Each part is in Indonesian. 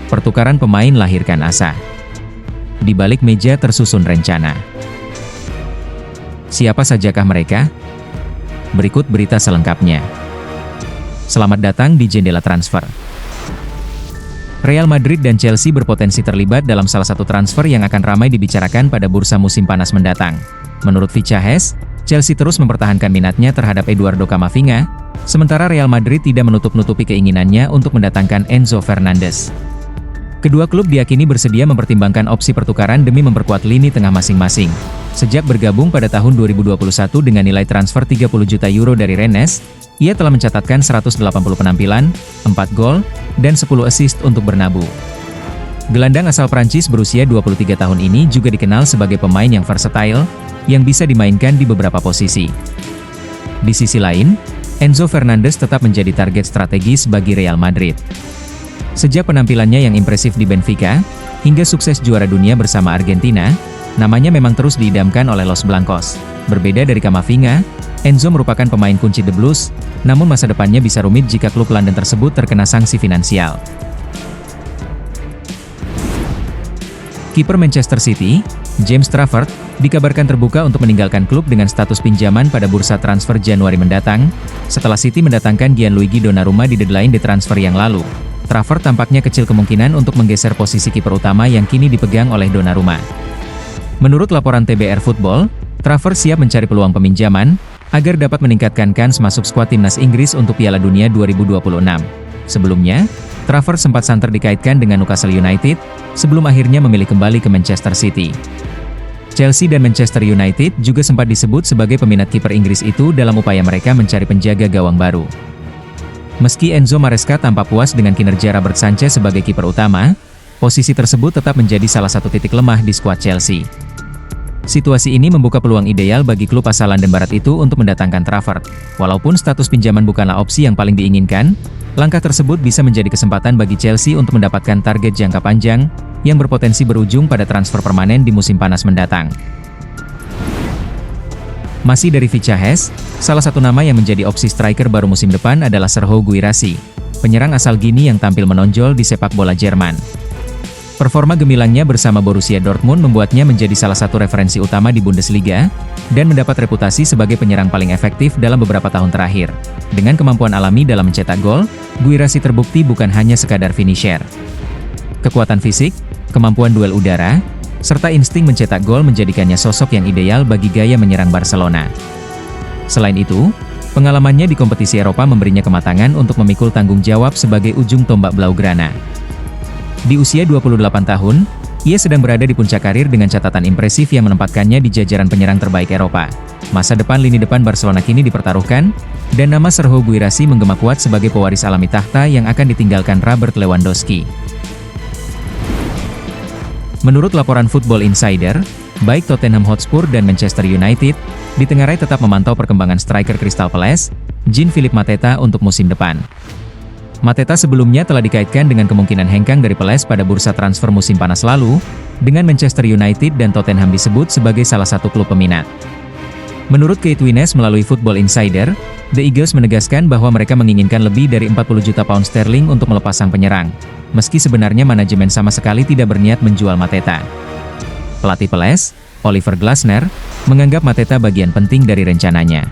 pertukaran pemain lahirkan asa. Di balik meja tersusun rencana. Siapa sajakah mereka? Berikut berita selengkapnya. Selamat datang di Jendela Transfer. Real Madrid dan Chelsea berpotensi terlibat dalam salah satu transfer yang akan ramai dibicarakan pada bursa musim panas mendatang. Menurut Fichajes, Chelsea terus mempertahankan minatnya terhadap Eduardo Camavinga, sementara Real Madrid tidak menutup-nutupi keinginannya untuk mendatangkan Enzo Fernandez. Kedua klub diyakini bersedia mempertimbangkan opsi pertukaran demi memperkuat lini tengah masing-masing. Sejak bergabung pada tahun 2021 dengan nilai transfer 30 juta euro dari Rennes, ia telah mencatatkan 180 penampilan, 4 gol, dan 10 assist untuk Bernabeu. Gelandang asal Prancis berusia 23 tahun ini juga dikenal sebagai pemain yang versatile, yang bisa dimainkan di beberapa posisi. Di sisi lain, Enzo Fernandez tetap menjadi target strategis bagi Real Madrid. Sejak penampilannya yang impresif di Benfica, hingga sukses juara dunia bersama Argentina, namanya memang terus diidamkan oleh Los Blancos. Berbeda dari Camavinga, Enzo merupakan pemain kunci The Blues, namun masa depannya bisa rumit jika klub London tersebut terkena sanksi finansial. Kiper Manchester City, James Trafford, dikabarkan terbuka untuk meninggalkan klub dengan status pinjaman pada bursa transfer Januari mendatang, setelah City mendatangkan Gianluigi Donnarumma di deadline day transfer yang lalu. Trafford tampaknya kecil kemungkinan untuk menggeser posisi kiper utama yang kini dipegang oleh Donnarumma. Menurut laporan TBR Football, Trafford siap mencari peluang peminjaman, agar dapat meningkatkan kans masuk skuad timnas Inggris untuk Piala Dunia 2026. Sebelumnya, Trafford sempat santer dikaitkan dengan Newcastle United, sebelum akhirnya memilih kembali ke Manchester City. Chelsea dan Manchester United juga sempat disebut sebagai peminat kiper Inggris itu dalam upaya mereka mencari penjaga gawang baru. Meski Enzo Maresca tampak puas dengan kinerja Robert Sanchez sebagai kiper utama, posisi tersebut tetap menjadi salah satu titik lemah di skuad Chelsea. Situasi ini membuka peluang ideal bagi klub asal London Barat itu untuk mendatangkan Trafford. Walaupun status pinjaman bukanlah opsi yang paling diinginkan, langkah tersebut bisa menjadi kesempatan bagi Chelsea untuk mendapatkan target jangka panjang, yang berpotensi berujung pada transfer permanen di musim panas mendatang. Masih dari Fichajes, salah satu nama yang menjadi opsi striker baru musim depan adalah Serhou Guirassy, penyerang asal Gini yang tampil menonjol di sepak bola Jerman. Performa gemilangnya bersama Borussia Dortmund membuatnya menjadi salah satu referensi utama di Bundesliga, dan mendapat reputasi sebagai penyerang paling efektif dalam beberapa tahun terakhir. Dengan kemampuan alami dalam mencetak gol, Guirassy terbukti bukan hanya sekadar finisher. Kekuatan fisik, kemampuan duel udara, serta insting mencetak gol menjadikannya sosok yang ideal bagi gaya menyerang Barcelona. Selain itu, pengalamannya di kompetisi Eropa memberinya kematangan untuk memikul tanggung jawab sebagai ujung tombak Blaugrana. Di usia 28 tahun, ia sedang berada di puncak karir dengan catatan impresif yang menempatkannya di jajaran penyerang terbaik Eropa. Masa depan lini depan Barcelona kini dipertaruhkan, dan nama Serhou Guirassy menggema kuat sebagai pewaris alami tahta yang akan ditinggalkan Robert Lewandowski. Menurut laporan Football Insider, baik Tottenham Hotspur dan Manchester United, ditengarai tetap memantau perkembangan striker Crystal Palace, Jean-Philippe Mateta untuk musim depan. Mateta sebelumnya telah dikaitkan dengan kemungkinan hengkang dari Palace pada bursa transfer musim panas lalu, dengan Manchester United dan Tottenham disebut sebagai salah satu klub peminat. Menurut Kate Wines melalui Football Insider, The Eagles menegaskan bahwa mereka menginginkan lebih dari 40 juta pound sterling untuk melepas sang penyerang, meski sebenarnya manajemen sama sekali tidak berniat menjual Mateta. Pelatih Palace, Oliver Glasner, menganggap Mateta bagian penting dari rencananya.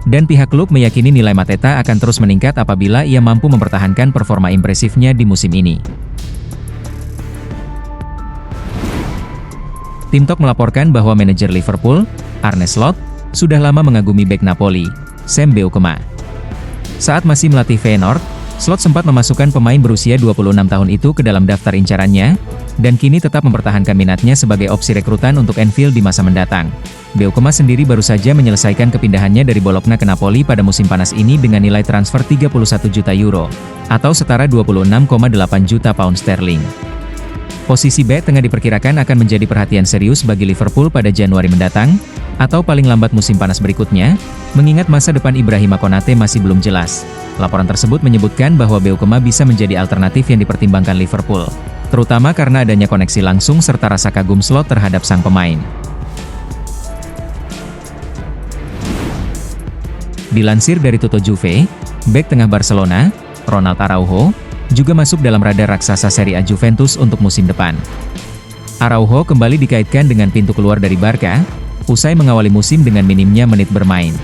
Dan pihak klub meyakini nilai Mateta akan terus meningkat apabila ia mampu mempertahankan performa impresifnya di musim ini. Tim Talk melaporkan bahwa manajer Liverpool, Arne Slot, sudah lama mengagumi bek Napoli, Sam Beukema. Saat masih melatih Feyenoord, Slot sempat memasukkan pemain berusia 26 tahun itu ke dalam daftar incarannya, dan kini tetap mempertahankan minatnya sebagai opsi rekrutan untuk Anfield di masa mendatang. Beukema sendiri baru saja menyelesaikan kepindahannya dari Bologna ke Napoli pada musim panas ini dengan nilai transfer 31 juta euro, atau setara 26,8 juta pound sterling. Posisi bek tengah diperkirakan akan menjadi perhatian serius bagi Liverpool pada Januari mendatang, atau paling lambat musim panas berikutnya, mengingat masa depan Ibrahima Konate masih belum jelas. Laporan tersebut menyebutkan bahwa Beukema bisa menjadi alternatif yang dipertimbangkan Liverpool, terutama karena adanya koneksi langsung serta rasa kagum Slot terhadap sang pemain. Dilansir dari Tutto Juve, bek tengah Barcelona, Ronald Araujo, juga masuk dalam radar raksasa Serie A Juventus untuk musim depan. Araujo kembali dikaitkan dengan pintu keluar dari Barca, usai mengawali musim dengan minimnya menit bermain.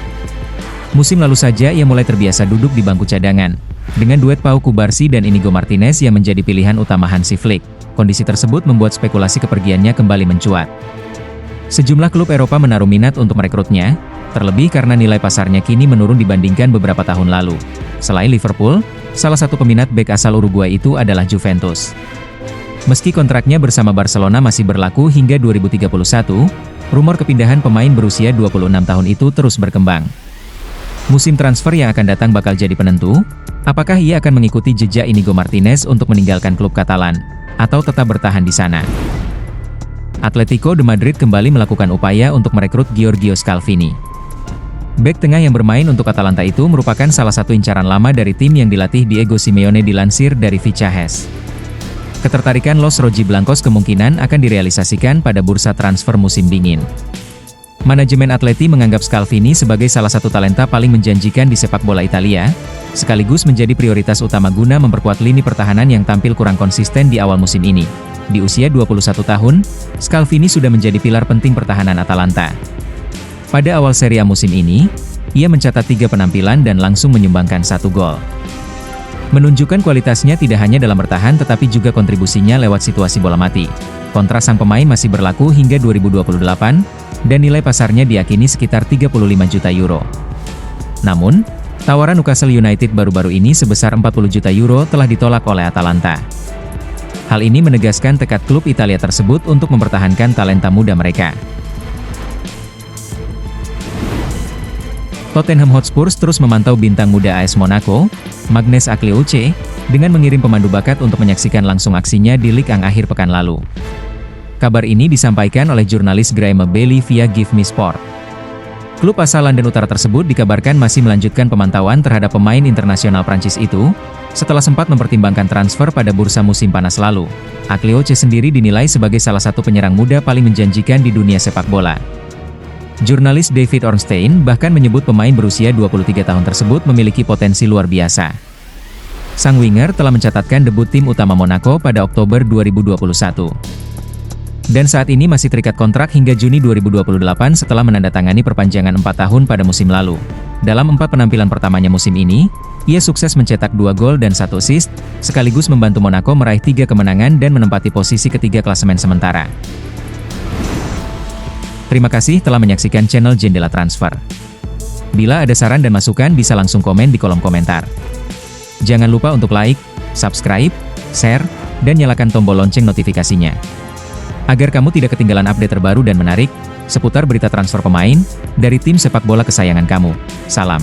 Musim lalu saja ia mulai terbiasa duduk di bangku cadangan, dengan duet Pau Cubarsí dan Inigo Martinez yang menjadi pilihan utama Hansi Flick. Kondisi tersebut membuat spekulasi kepergiannya kembali mencuat. Sejumlah klub Eropa menaruh minat untuk merekrutnya, terlebih karena nilai pasarnya kini menurun dibandingkan beberapa tahun lalu. Selain Liverpool, salah satu peminat bek asal Uruguay itu adalah Juventus. Meski kontraknya bersama Barcelona masih berlaku hingga 2031, rumor kepindahan pemain berusia 26 tahun itu terus berkembang. Musim transfer yang akan datang bakal jadi penentu, apakah ia akan mengikuti jejak Inigo Martinez untuk meninggalkan klub Katalan, atau tetap bertahan di sana. Atletico de Madrid kembali melakukan upaya untuk merekrut Giorgio Scalvini. Bek tengah yang bermain untuk Atalanta itu merupakan salah satu incaran lama dari tim yang dilatih Diego Simeone, dilansir dari Fichajes. Ketertarikan Los Rojiblancos kemungkinan akan direalisasikan pada bursa transfer musim dingin. Manajemen Atleti menganggap Scalvini sebagai salah satu talenta paling menjanjikan di sepak bola Italia, sekaligus menjadi prioritas utama guna memperkuat lini pertahanan yang tampil kurang konsisten di awal musim ini. Di usia 21 tahun, Scalvini sudah menjadi pilar penting pertahanan Atalanta. Pada awal Serie A musim ini, ia mencatat 3 penampilan dan langsung menyumbangkan 1 gol. Menunjukkan kualitasnya tidak hanya dalam bertahan tetapi juga kontribusinya lewat situasi bola mati. Kontrak sang pemain masih berlaku hingga 2028, dan nilai pasarnya diyakini sekitar 35 juta euro. Namun, tawaran Newcastle United baru-baru ini sebesar 40 juta euro telah ditolak oleh Atalanta. Hal ini menegaskan tekad klub Italia tersebut untuk mempertahankan talenta muda mereka. Tottenham Hotspur terus memantau bintang muda AS Monaco, Magnus Aklioche, dengan mengirim pemandu bakat untuk menyaksikan langsung aksinya di Ligue 1 akhir pekan lalu. Kabar ini disampaikan oleh jurnalis Graeme Bailey via Give Me Sport. Klub asal London Utara tersebut dikabarkan masih melanjutkan pemantauan terhadap pemain internasional Prancis itu, setelah sempat mempertimbangkan transfer pada bursa musim panas lalu. Aklioche sendiri dinilai sebagai salah satu penyerang muda paling menjanjikan di dunia sepak bola. Jurnalis David Ornstein bahkan menyebut pemain berusia 23 tahun tersebut memiliki potensi luar biasa. Sang winger telah mencatatkan debut tim utama Monaco pada Oktober 2021. Dan saat ini masih terikat kontrak hingga Juni 2028 setelah menandatangani perpanjangan 4 tahun pada musim lalu. Dalam 4 penampilan pertamanya musim ini, ia sukses mencetak 2 gol dan 1 assist, sekaligus membantu Monaco meraih 3 kemenangan dan menempati posisi ketiga klasemen sementara. Terima kasih telah menyaksikan channel Jendela Transfer. Bila ada saran dan masukan bisa langsung komen di kolom komentar. Jangan lupa untuk like, subscribe, share, dan nyalakan tombol lonceng notifikasinya. Agar kamu tidak ketinggalan update terbaru dan menarik, seputar berita transfer pemain, dari tim sepak bola kesayangan kamu. Salam.